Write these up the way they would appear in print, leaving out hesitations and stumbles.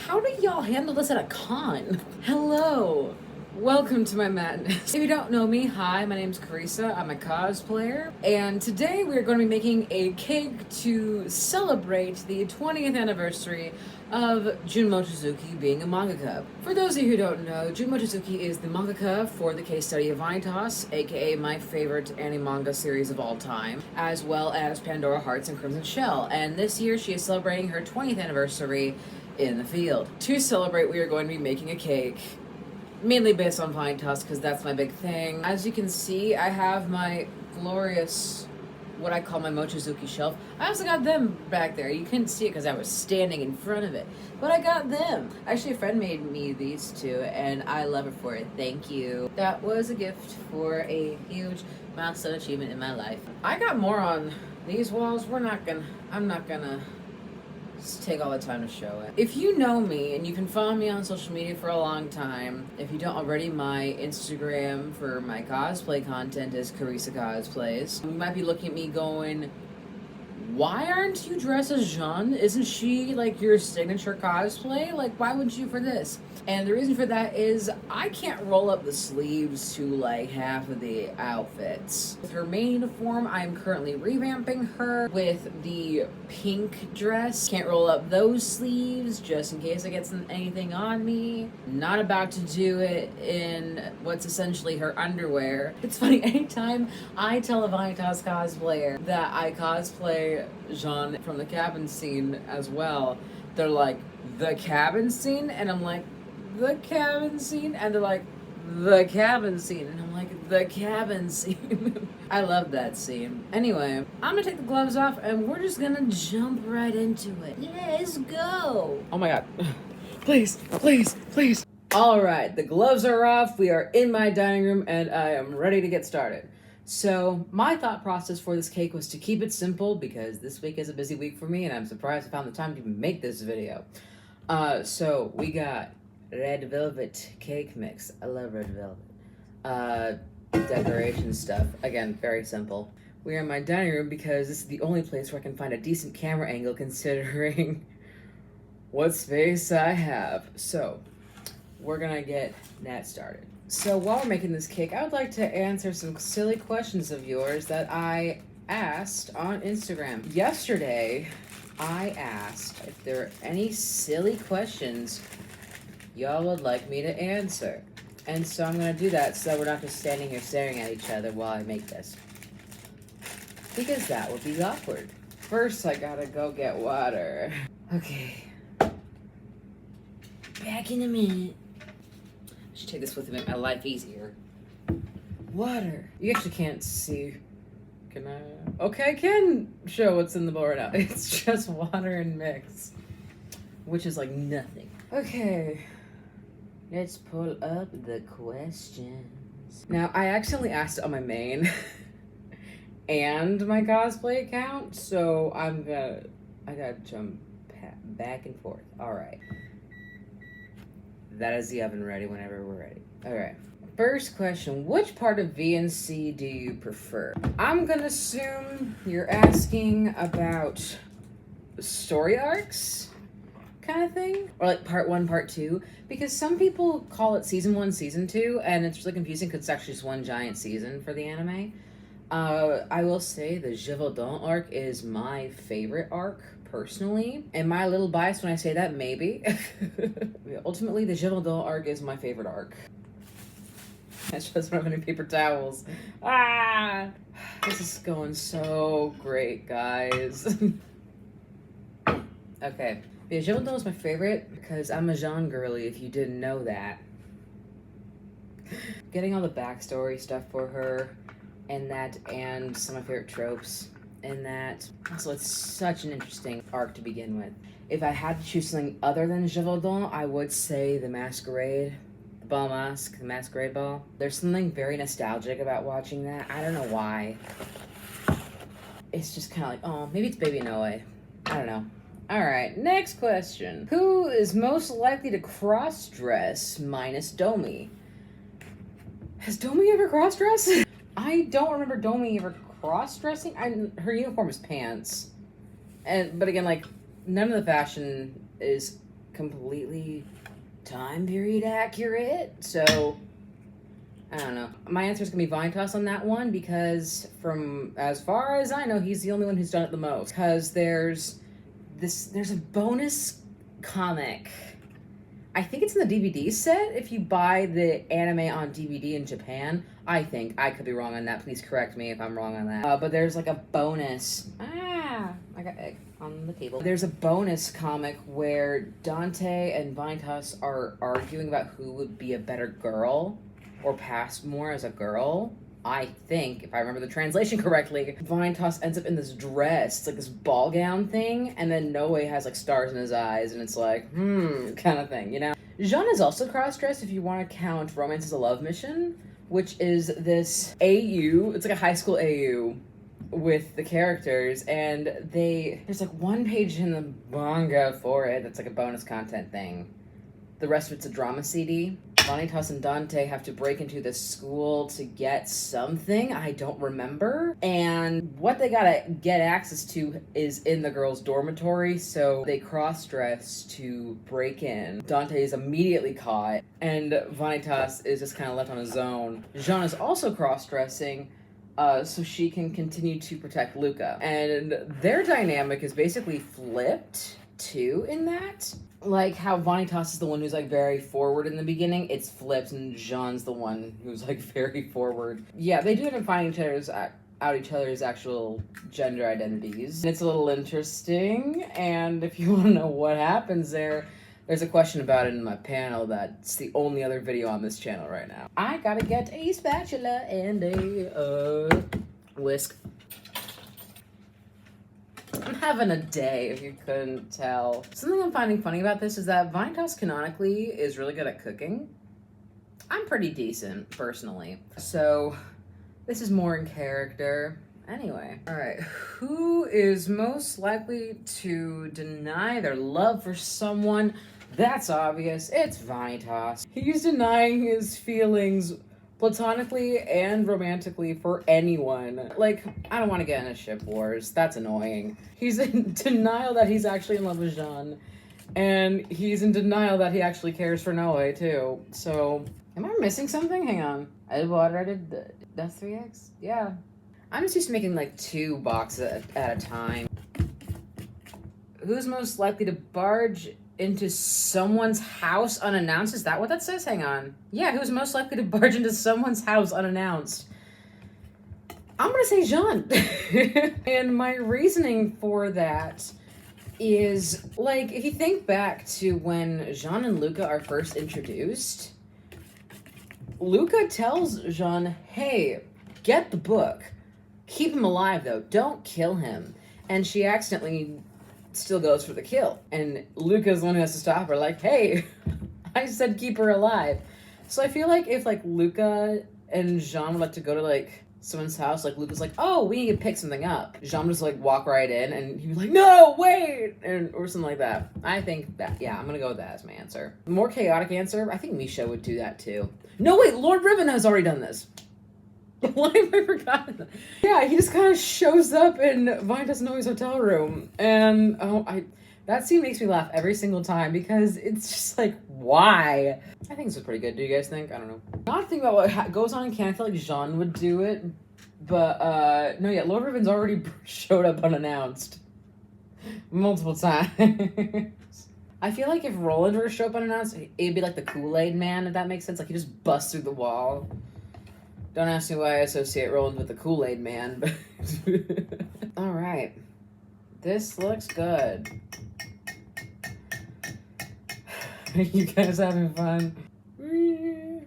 How do y'all handle this at a con? Hello. Welcome to my madness. If you don't know me, hi, my name's Carissa. I'm a cosplayer. And today we're going to be making a cake to celebrate the 20th anniversary of Jun Mochizuki being a mangaka. For those of you who don't know, Jun Mochizuki is the mangaka for the Case Study of Vanitas, aka my favorite animanga series of all time, as well as Pandora Hearts and Crimson Shell. And this year she is celebrating her 20th anniversary in the field. To celebrate, we are going to be making a cake mainly based on Vanitas, because that's my big thing. As you can see, I have my glorious, what I call my Mochizuki shelf. I also got them back there. You couldn't see it because I was standing in front of it, but I got them. Actually, a friend made me these two, and I love it for it. Thank you. That was a gift for a huge milestone achievement in my life. I got more on these walls. I'm not gonna take all the time to show it. If you know me, and you can follow me on social media for a long time, if you don't already, my Instagram for my cosplay content is Carissa Cosplays. You might be looking at me going, why aren't you dressed as Jun? Isn't she like your signature cosplay? Like, why wouldn't you for this? And the reason for that is I can't roll up the sleeves to like half of the outfits. With her main uniform, I'm currently revamping her with the pink dress. Can't roll up those sleeves just in case I get anything on me. Not about to do it in what's essentially her underwear. It's funny, anytime I tell a Vanitas cosplayer that I cosplay Jean from the cabin scene as well, they're like, the cabin scene? And I'm like, the cabin scene? And they're like, the cabin scene. And I'm like, the cabin scene. I love that scene. Anyway, I'm gonna take the gloves off and we're just gonna jump right into it. Let's go. Oh my god. Please, please, please. All right, the gloves are off. We are in my dining room and I am ready to get started. So my thought process for this cake was to keep it simple because this week is a busy week for me and I'm surprised I found the time to even make this video. So we got red velvet cake mix. I love red velvet. Decoration stuff. Again, very simple. We're in my dining room because this is the only place where I can find a decent camera angle considering what space I have. So we're gonna get that started. So while we're making this cake, I would like to answer some silly questions of yours that I asked on Instagram. Yesterday, I asked if there are any silly questions y'all would like me to answer. And so I'm gonna do that so we're not just standing here staring at each other while I make this. Because that would be awkward. First, I gotta go get water. Okay. Back in a minute. I should take this with me to make my life easier. Water. You actually can't see. Can I? Okay, I can show what's in the bowl right now. It's just water and mix. Which is like nothing. Okay. Let's pull up the questions. Now, I accidentally asked it on my main and my cosplay account, so I gotta jump back and forth. All right. That is the oven ready whenever we're ready. All right. First question, which part of VNC do you prefer? I'm gonna assume you're asking about story arcs kind of thing, or like part 1, part 2, because some people call it season 1, season 2, and it's really confusing because it's actually just one giant season for the anime. I will say the Gévaudan arc is my favorite arc personally. Am I a little biased when I say that? Maybe. Ultimately, the Gévaudan arc is my favorite arc. I just don't have any paper towels. Ah! This is going so great, guys. Okay. Yeah, Gévaudan is my favorite because I'm a Jean girly, if you didn't know that. Getting all the backstory stuff for her and that, and some of my favorite tropes in that. Also, it's such an interesting arc to begin with. If I had to choose something other than Gévaudan, I would say the Masquerade. The Ball Mask, the Masquerade Ball. There's something very nostalgic about watching that. I don't know why. It's just kind of like, oh, maybe it's Baby Noe. I don't know. All right, next question. Who is most likely to cross-dress minus Domi? Has Domi ever cross-dressed? I don't remember Domi ever cross-dressing. Her uniform is pants. But again, like, none of the fashion is completely time period accurate. So I don't know. My answer is gonna be Vanitas on that one because from as far as I know, he's the only one who's done it the most. Because there's a bonus comic. I think it's in the DVD set if you buy the anime on DVD in Japan. I think. I could be wrong on that. Please correct me if I'm wrong on that. But there's like a bonus. I got egg on the table. There's a bonus comic where Dante and Vanitas are arguing about who would be a better girl or pass more as a girl. I think, if I remember the translation correctly, Vanitas ends up in this dress. It's like this ball gown thing, and then Noe has like stars in his eyes, and it's like, kind of thing, you know? Jean is also cross-dressed if you want to count Romance as a Love Mission, which is this AU, it's like a high school AU with the characters, and there's like one page in the manga for it that's like a bonus content thing. The rest of it's a drama CD. Vanitas and Dante have to break into this school to get something, I don't remember. And what they gotta get access to is in the girls' dormitory, so they cross-dress to break in. Dante is immediately caught, and Vanitas is just kind of left on his own. Jean is also cross-dressing, so she can continue to protect Luca. And their dynamic is basically flipped, too, in that. Like how Vanitas is the one who's like very forward in the beginning, it's flipped, and Jean's the one who's like very forward. Yeah, they do end up finding each other's actual gender identities. It's a little interesting, and if you want to know what happens there's a question about it in my panel that's the only other video on this channel right now. I gotta get a spatula and a whisk. I'm having a day, if you couldn't tell. Something I'm finding funny about this is that Vanitas canonically is really good at cooking. I'm pretty decent, personally. So, this is more in character. Anyway, alright. Who is most likely to deny their love for someone? That's obvious. It's Vanitas. He's denying his feelings platonically and romantically for anyone. Like, I don't want to get into ship wars. That's annoying. He's in denial that he's actually in love with Jean. And he's in denial that he actually cares for Noe, too. So, am I missing something? Hang on. I did that's 3x? Yeah. I'm just used to making like 2 boxes at a time. Who's most likely to barge into someone's house unannounced? Is that what that says? Hang on. Yeah, who's most likely to barge into someone's house unannounced? I'm gonna say Jean. And my reasoning for that is, like, if you think back to when Jean and Luca are first introduced, Luca tells Jean, hey, get the book. Keep him alive, though. Don't kill him. And she accidentally still goes for the kill. And Luca's the one who has to stop her, like, hey, I said keep her alive. So I feel like if, like, Luca and Jean would like to go to, like, someone's house, like, Luca's like, oh, we need to pick something up. Jean would just, like, walk right in, and he'd be like, no, wait! Or something like that. I think that, yeah, I'm gonna go with that as my answer. The more chaotic answer, I think Misha would do that, too. No, wait, Lord Riven has already done this. Why have I forgotten that? Yeah, he just kind of shows up in Vanitas Noe's hotel room, and that scene makes me laugh every single time because it's just like, why? I think this was pretty good. Do you guys think? I don't know. Not thinking about what goes on in canon. I feel like Jean would do it, but no, yeah, Lord Riven's already showed up unannounced multiple times. I feel like if Roland were to show up unannounced, it'd be like the Kool-Aid Man, if that makes sense. Like, he just busts through the wall. Don't ask me why I associate Roland with the Kool-Aid Man, but... Alright. This looks good. You guys having fun? Can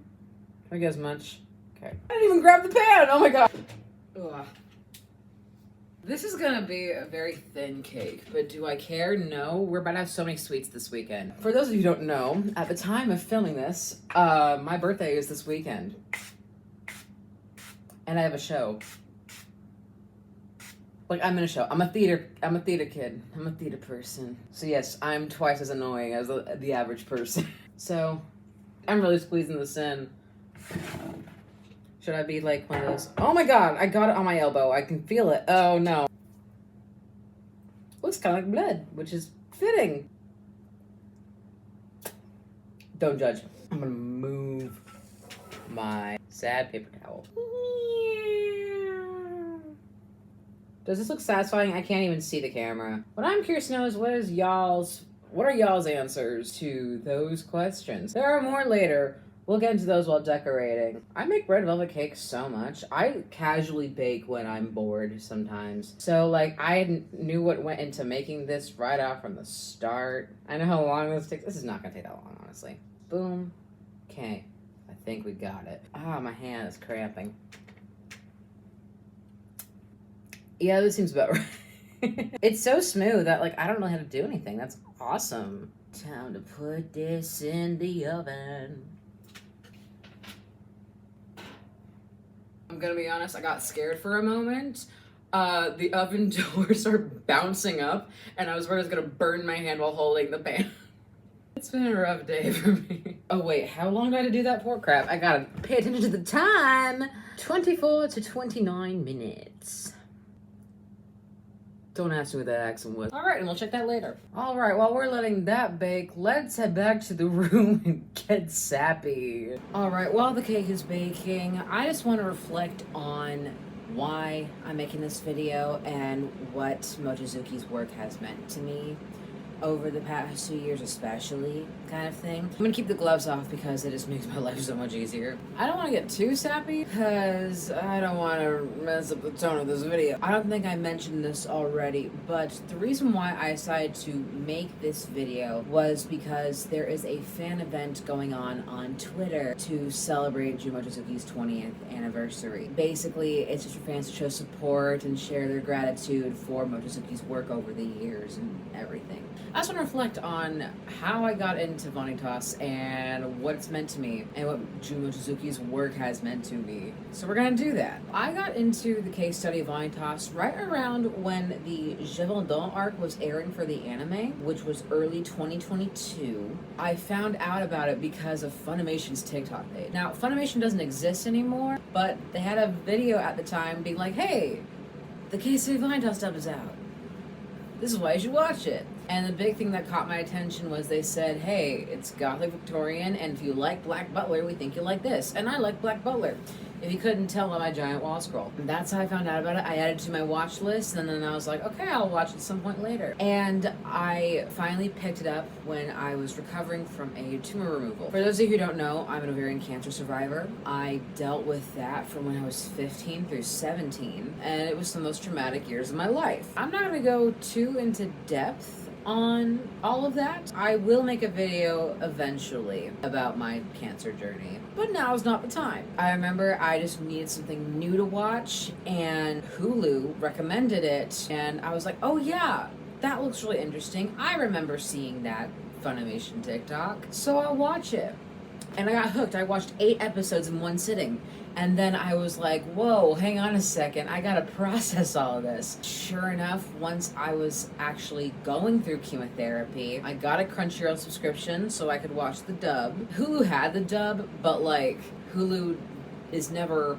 I guess much? Okay. I didn't even grab the pan! Oh my god! Ugh. This is gonna be a very thin cake, but do I care? No. We're about to have so many sweets this weekend. For those of you who don't know, at the time of filming this, my birthday is this weekend. And I have a show. Like, I'm in a show. I'm a theater kid. I'm a theater person. So yes, I'm twice as annoying as the average person. So, I'm really squeezing this in. Should I be like one of those? Oh my god, I got it on my elbow. I can feel it. Oh no. Looks kind of like blood, which is fitting. Don't judge. I'm gonna move my sad paper towel. Does this look satisfying? I can't even see the camera. What I'm curious to know is what are y'all's answers to those questions? There are more later. We'll get into those while decorating. I make red velvet cakes so much. I casually bake when I'm bored sometimes. So like I knew what went into making this right off from the start. I know how long this takes. This is not gonna take that long, honestly. Boom. Okay. I think we got it. Ah, my hand is cramping. Yeah, this seems about right. It's so smooth that like I don't know how to do anything. That's awesome. Time to put this in the oven. I'm gonna be honest, I got scared for a moment. The oven door started bouncing up and I was worried I was gonna burn my hand while holding the pan. It's been a rough day for me. Oh wait, how long do I have to do that for? Crap, I gotta pay attention to the time. 24 to 29 minutes. Don't ask me what that accent was. All right, and we'll check that later. All right, while we're letting that bake, let's head back to the room and get sappy. All right, while the cake is baking, I just want to reflect on why I'm making this video and what Mochizuki's work has meant to me over the past 2 years especially, kind of thing. I'm gonna keep the gloves off because it just makes my life so much easier. I don't want to get too sappy because I don't want to mess up the tone of this video. I don't think I mentioned this already, but the reason why I decided to make this video was because there is a fan event going on Twitter to celebrate Jun Mochizuki's 20th anniversary. Basically, it's just for fans to show support and share their gratitude for Mochizuki's work over the years and everything. I just want to reflect on how I got into Vanitas and what it's meant to me and what Jun Mochizuki's work has meant to me. So we're going to do that. I got into the Case Study of Vanitas right around when the Je Vendôme arc was airing for the anime, which was early 2022. I found out about it because of Funimation's TikTok page. Now, Funimation doesn't exist anymore, but they had a video at the time being like, hey, the Case Study of Vanitas dub is out. This is why you should watch it. And the big thing that caught my attention was they said, hey, it's Gothic Victorian, and if you like Black Butler, we think you like this. And I like Black Butler, if you couldn't tell by my giant wall scroll. And that's how I found out about it. I added it to my watch list, and then I was like, okay, I'll watch it at some point later. And I finally picked it up when I was recovering from a tumor removal. For those of you who don't know, I'm an ovarian cancer survivor. I dealt with that from when I was 15 through 17, and it was some of the most traumatic years of my life. I'm not gonna go too into depth on all of that. I will make a video eventually about my cancer journey, but now is not the time. I remember I just needed something new to watch, and Hulu recommended it, and I was like, oh yeah, that looks really interesting. I remember seeing that Funimation TikTok, so I'll watch it. And I got hooked. I watched 8 episodes in one sitting. And then I was like, whoa, hang on a second. I gotta process all of this. Sure enough, once I was actually going through chemotherapy, I got a Crunchyroll subscription so I could watch the dub. Hulu had the dub, but like, Hulu is never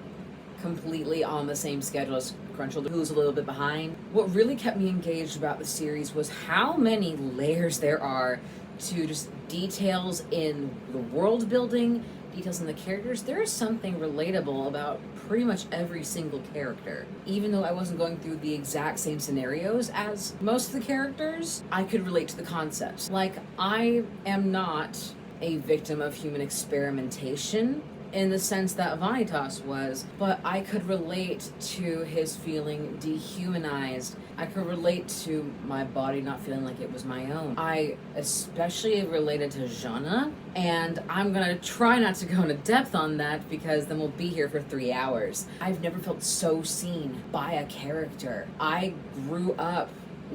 completely on the same schedule as Crunchyroll. Hulu's a little bit behind. What really kept me engaged about the series was how many layers there are to just details in the world building, details in the characters. There is something relatable about pretty much every single character. Even though I wasn't going through the exact same scenarios as most of the characters, I could relate to the concepts. Like, I am not a victim of human experimentation in the sense that Vanitas was, but I could relate to his feeling dehumanized. I could relate to my body not feeling like it was my own. I especially related to Jana, and I'm gonna try not to go into depth on that because then we'll be here for 3 hours. I've never felt so seen by a character. I grew up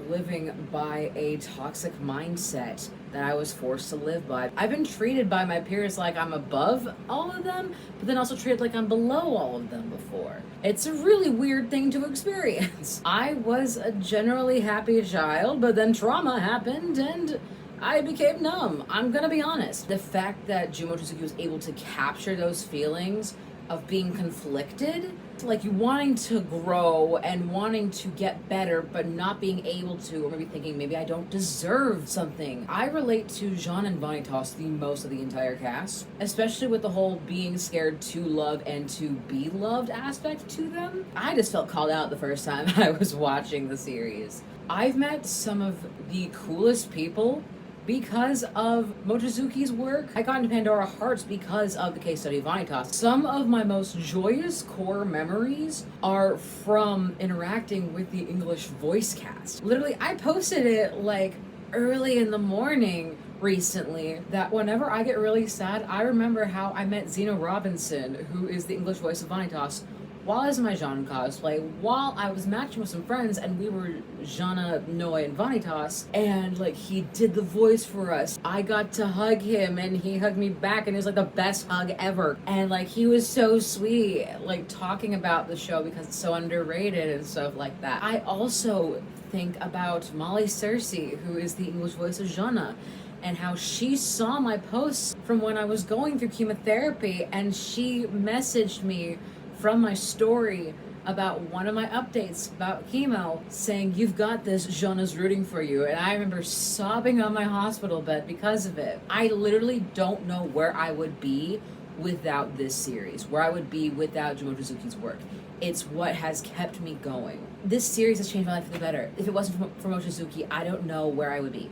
living by a toxic mindset that I was forced to live by. I've been treated by my peers like I'm above all of them, but then also treated like I'm below all of them before. It's a really weird thing to experience. I was a generally happy child, but then trauma happened and I became numb. I'm gonna be honest. The fact that Jun Mochizuki was able to capture those feelings of being conflicted, like you wanting to grow and wanting to get better but not being able to, or maybe thinking maybe I don't deserve something. I relate to Jun and Vanitas the most of the entire cast, especially with the whole being scared to love and to be loved aspect to them. I just felt called out the first time I was watching the series. I've met some of the coolest people because of Mochizuki's work. I got into Pandora Hearts because of the Case Study of Vanitas. Some of my most joyous core memories are from interacting with the English voice cast. Literally, I posted it like early in the morning recently that whenever I get really sad, I remember how I met Zeno Robinson, who is the English voice of Vanitas, while I was in my Jean cosplay, while I was matching with some friends, and we were Jana, Noi, and Vanitas, and like he did the voice for us. I got to hug him, and he hugged me back, and it was like the best hug ever. And like he was so sweet, like talking about the show because it's so underrated and stuff like that. I also think about Molly Cersei, who is the English voice of Jana, and how she saw my posts from when I was going through chemotherapy, and she messaged me from my story about one of my updates about chemo saying, "You've got this, Jana's rooting for you." And I remember sobbing on my hospital bed because of it. I literally don't know where I would be without this series, where I would be without Jun Mochizuki's work. It's what has kept me going. This series has changed my life for the better. If it wasn't for Mochizuki, I don't know where I would be.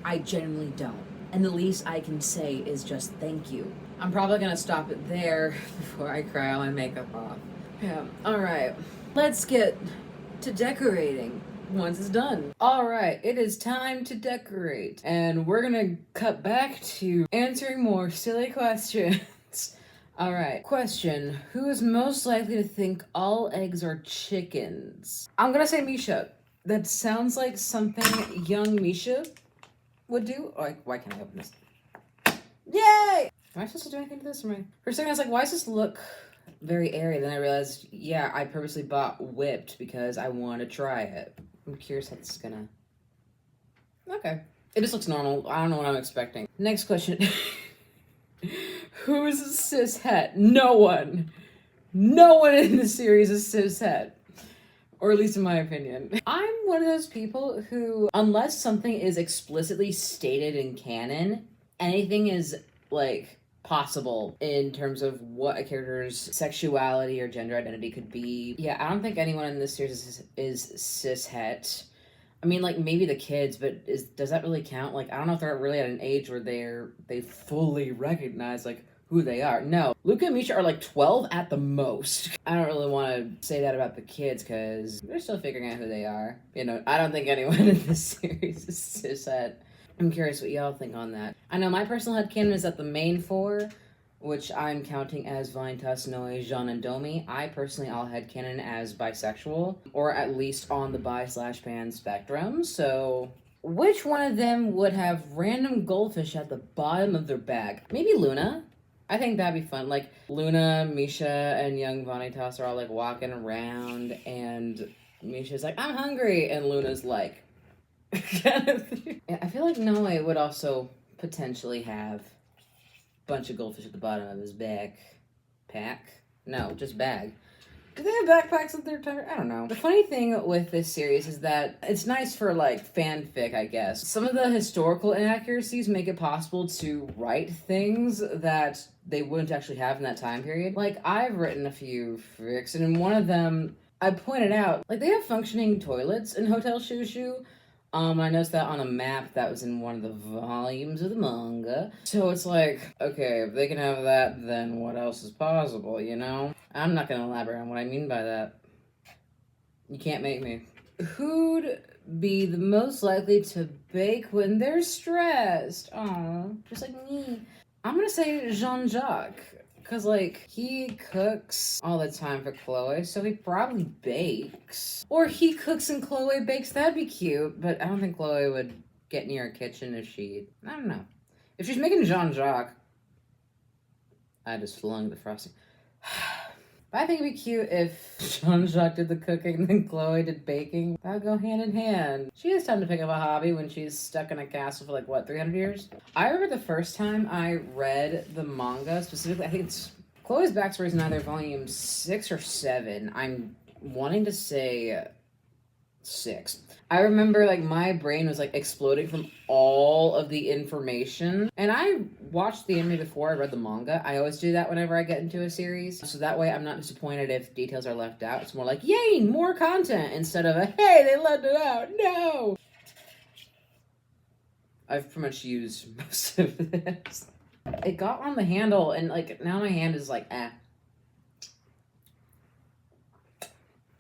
I genuinely don't. And the least I can say is just thank you. I'm probably gonna stop it there before I cry all my makeup off. Yeah, alright. Let's get to decorating once it's done. Alright, it is time to decorate. And we're gonna cut back to answering more silly questions. Alright, question. Who is most likely to think all eggs are chickens? I'm gonna say Misha. That sounds like something young Misha would do. Oh, why can't I open this? Yay! Am I supposed to do anything to this? Or for a second, I was like, why does this look very airy? Then I realized, yeah, I purposely bought whipped because I want to try it. I'm curious how this is gonna... Okay. It just looks normal. I don't know what I'm expecting. Next question. Who is a cishet? No one. No one in the series is cishet. Or at least in my opinion. I'm one of those people who, unless something is explicitly stated in canon, anything is, like, possible in terms of what a character's sexuality or gender identity could be. Yeah, I don't think anyone in this series is cishet. I mean, like, maybe the kids, but does that really count? Like, I don't know if they're really at an age where they fully recognize, like, who they are. No. Luca and Misha are like 12 at the most. I don't really want to say that about the kids because they're still figuring out who they are. You know, I don't think anyone in this series is cishet. I'm curious what y'all think on that. I know my personal headcanon is that the main four, which I'm counting as Vanitas, Noi, Jean, and Domi, I personally all headcanon as bisexual, or at least on the bi/pan spectrum. So which one of them would have random goldfish at the bottom of their bag? Maybe Luna. I think that'd be fun. Like, Luna, Misha, and young Vanitas are all, like, walking around, and Misha's like, "I'm hungry," and Luna's like... Yeah, I feel like Noe would also potentially have a bunch of goldfish at the bottom of his backpack. No, just bag. Do they have backpacks at their time? I don't know. The funny thing with this series is that it's nice for, like, fanfic, I guess. Some of the historical inaccuracies make it possible to write things that they wouldn't actually have in that time period. Like, I've written a few fics, and in one of them, I pointed out, like, they have functioning toilets in Hotel Shushu. I noticed that on a map that was in one of the volumes of the manga. So it's like, okay, if they can have that, then what else is possible, you know? I'm not gonna elaborate on what I mean by that. You can't make me. Who'd be the most likely to bake when they're stressed? Aw, just like me. I'm gonna say Jean-Jacques. Because, like, he cooks all the time for Chloe, so he probably bakes. Or he cooks and Chloe bakes, that'd be cute, but I don't think Chloe would get near a kitchen if she... I don't know. If she's making Jean-Jacques... I just flung the frosting. But I think it'd be cute if Jean-Jacques did the cooking and then Chloe did baking. That would go hand in hand. She has time to pick up a hobby when she's stuck in a castle for, like, what, 300 years? I remember the first time I read the manga, specifically, I think it's Chloe's backstory is in either volume 6 or 7. I'm wanting to say 6. I remember like my brain was like exploding from all of the information. And I watched the anime before I read the manga. I always do that whenever I get into a series. So that way I'm not disappointed if details are left out. It's more like, yay, more content instead of a, hey, they left it out. No. I've pretty much used most of this. It got on the handle and like now my hand is like, eh.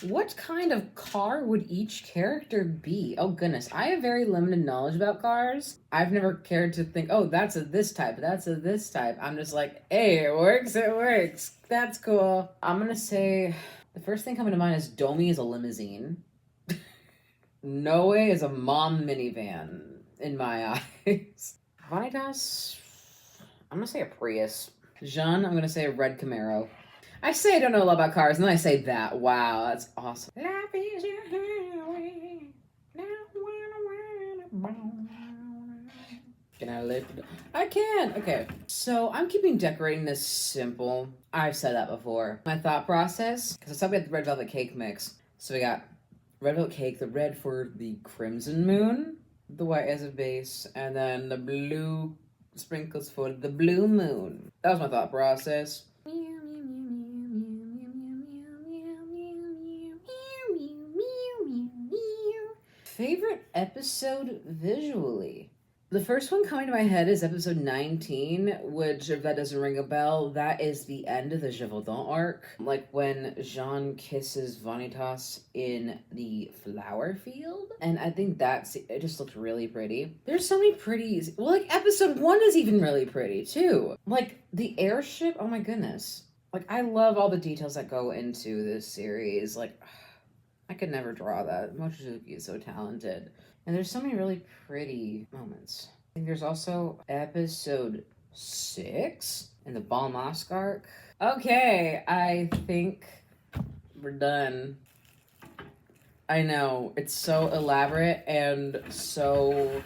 What kind of car would each character be? Oh goodness, I have very limited knowledge about cars. I've never cared to think, oh, that's a this type, that's a this type. I'm just like, hey, it works, that's cool. I'm gonna say, the first thing coming to mind is Domi is a limousine. Noe is a mom minivan, in my eyes. Vanitas, I'm gonna say a Prius. Jun, I'm gonna say a red Camaro. I say I don't know a lot about cars, and then I say that. Wow, that's awesome. Life is your highway. Can I lift it? I can. Okay. So I'm keeping decorating this simple. I've said that before. My thought process, because I said we had the red velvet cake mix. So we got red velvet cake, the red for the crimson moon, the white as a base, and then the blue sprinkles for the blue moon. That was my thought process. Favorite episode visually? The first one coming to my head is episode 19, which, if that doesn't ring a bell, that is the end of the Gévaudan arc. Like when Jean kisses Vanitas in the flower field. And I think it just looked really pretty. There's so many pretties. Well, like episode 1 is even really pretty too. Like the airship, oh my goodness. Like I love all the details that go into this series. Like I could never draw that. Mochizuki is so talented. And there's so many really pretty moments. I think there's also episode 6 in the Ball Mosque arc. Okay, I think we're done. I know, it's so elaborate and so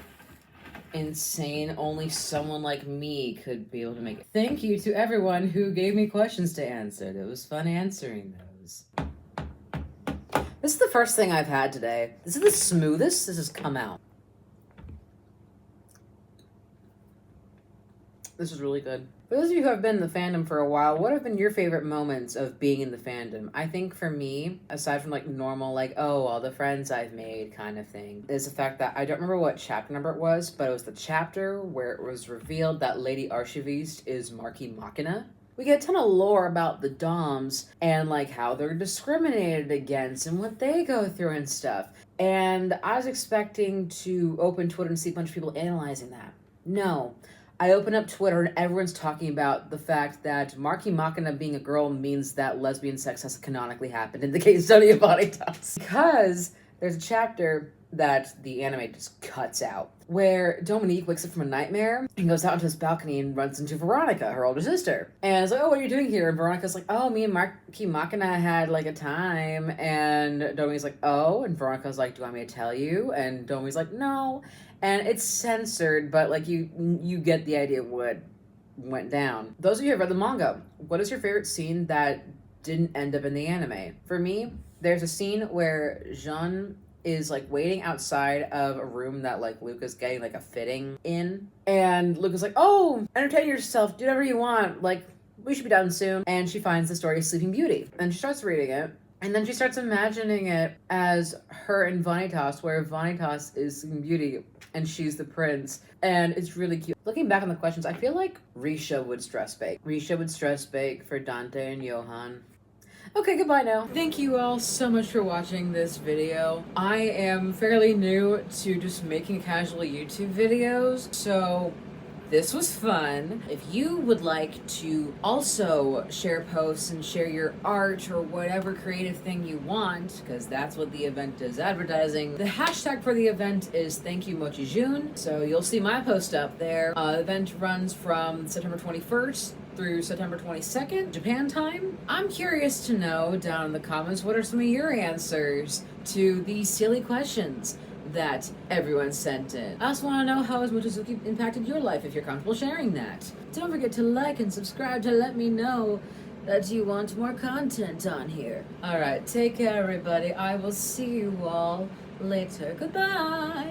insane. Only someone like me could be able to make it. Thank you to everyone who gave me questions to answer. It was fun answering those. This is the first thing I've had today. This is the smoothest this has come out. This is really good. For those of you who have been in the fandom for a while, what have been your favorite moments of being in the fandom? I think for me, aside from like normal, like, oh, all the friends I've made kind of thing, is the fact that I don't remember what chapter number it was, but it was the chapter where it was revealed that Lady Archiviste is Marky Machina. We get a ton of lore about the Doms and like how they're discriminated against and what they go through and stuff. And I was expecting to open Twitter and see a bunch of people analyzing that. No. I open up Twitter and everyone's talking about the fact that Marky Machina being a girl means that lesbian sex has canonically happened in the Case Study of Vanitas. Because there's a chapter that the anime just cuts out, where Dominique wakes up from a nightmare and goes out onto his balcony and runs into Veronica, her older sister. And it's like, oh, what are you doing here? And Veronica's like, oh, me and Marky Machina had like a time. And Dominique's like, oh. And Veronica's like, do you want me to tell you? And Dominique's like, no. And it's censored, but like you get the idea of what went down. Those of you who have read the manga, what is your favorite scene that didn't end up in the anime? For me, there's a scene where Jean is like waiting outside of a room that like Luca's getting like a fitting in, and Luca's like, oh, entertain yourself, do whatever you want, like we should be done soon. And she finds the story of Sleeping Beauty and she starts reading it, and then she starts imagining it as her and Vanitas, where Vanitas is Sleeping Beauty and she's the prince, and it's really cute. Looking back on the questions, I feel like Risha would stress bake. Risha would stress bake for Dante and Johan. Okay, goodbye now. Thank you all so much for watching this video. I am fairly new to just making casual YouTube videos, so this was fun. If you would like to also share posts and share your art or whatever creative thing you want, because that's what the event is advertising, the hashtag for the event is Thank You Mochi Jun. So you'll see my post up there. The event runs from September 21st through September 22nd, Japan time. I'm curious to know down in the comments, what are some of your answers to these silly questions that everyone sent in? I also want to know, how has Mochizuki impacted your life, if you're comfortable sharing that. Don't forget to like and subscribe to let me know that you want more content on here. Alright, take care everybody. I will see you all later. Goodbye!